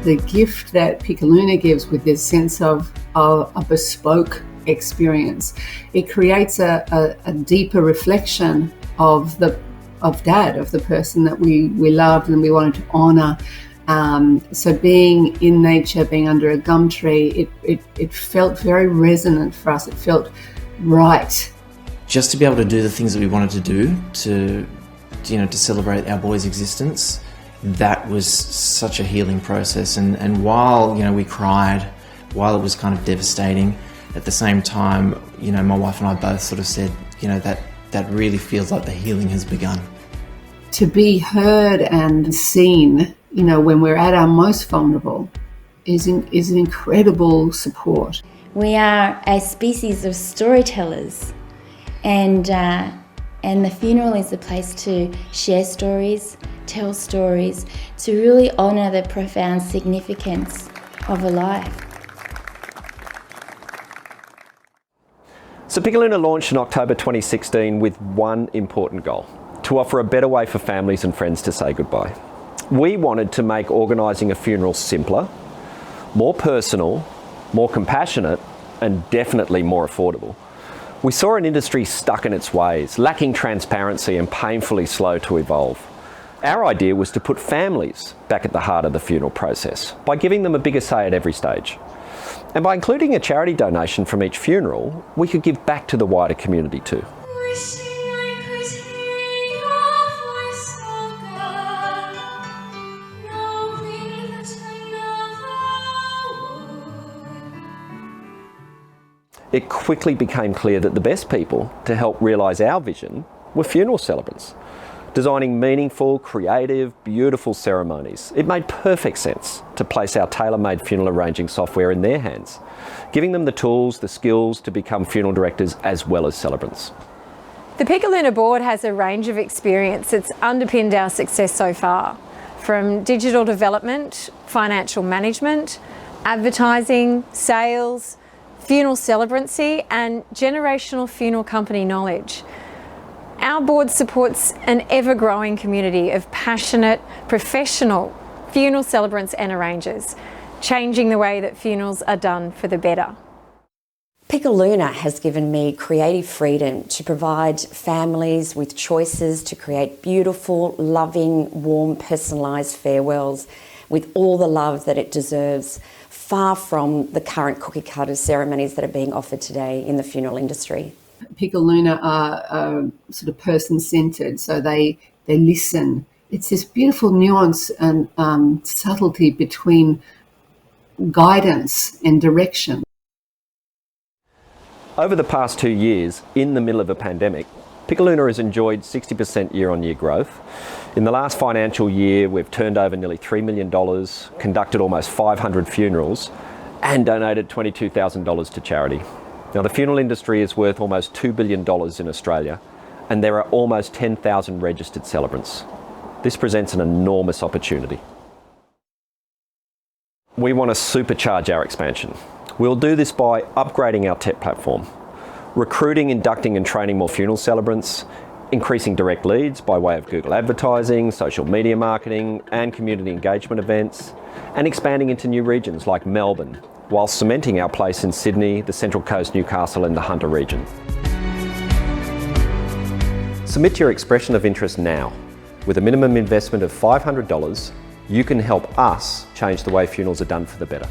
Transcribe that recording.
the gift that Picaluna gives with this sense of a bespoke experience, it creates a deeper reflection of Dad, of the person that we loved and we wanted to honour. So being in nature, being under a gum tree, it felt very resonant for us. It felt right. Just to be able to do the things that we wanted to do to celebrate our boy's existence, that was such a healing process. And while, we cried, while it was kind of devastating, at the same time, my wife and I both sort of said, that really feels like the healing has begun. To be heard and seen, when we're at our most vulnerable is an incredible support. We are a species of storytellers, and the funeral is a place to share stories, tell stories, to really honour the profound significance of a life. So Picaluna launched in October 2016 with one important goal: to offer a better way for families and friends to say goodbye. We wanted to make organising a funeral simpler, more personal, more compassionate, and definitely more affordable. We saw an industry stuck in its ways, lacking transparency and painfully slow to evolve. Our idea was to put families back at the heart of the funeral process by giving them a bigger say at every stage. And by including a charity donation from each funeral, we could give back to the wider community too. It quickly became clear that the best people to help realise our vision were funeral celebrants, designing meaningful, creative, beautiful ceremonies. It made perfect sense to place our tailor-made funeral arranging software in their hands, giving them the tools, the skills to become funeral directors as well as celebrants. The Picaluna board has a range of experience that's underpinned our success so far, from digital development, financial management, advertising, sales, funeral celebrancy and generational funeral company knowledge. Our board supports an ever-growing community of passionate, professional funeral celebrants and arrangers, changing the way that funerals are done for the better. Picaluna has given me creative freedom to provide families with choices to create beautiful, loving, warm, personalised farewells with all the love that it deserves, far from the current cookie-cutter ceremonies that are being offered today in the funeral industry. Picaluna are sort of person-centred, so they listen. It's this beautiful nuance and subtlety between guidance and direction. Over the past 2 years, in the middle of a pandemic, Picaluna has enjoyed 60% year-on-year growth. In the last financial year, we've turned over nearly $3 million, conducted almost 500 funerals, and donated $22,000 to charity. Now, the funeral industry is worth almost $2 billion in Australia, and there are almost 10,000 registered celebrants. This presents an enormous opportunity. We want to supercharge our expansion. We'll do this by upgrading our tech platform, recruiting, inducting and training more funeral celebrants, increasing direct leads by way of Google advertising, social media marketing and community engagement events, and expanding into new regions like Melbourne, while cementing our place in Sydney, the Central Coast, Newcastle and the Hunter region. Submit your expression of interest now. With a minimum investment of $500, you can help us change the way funerals are done for the better.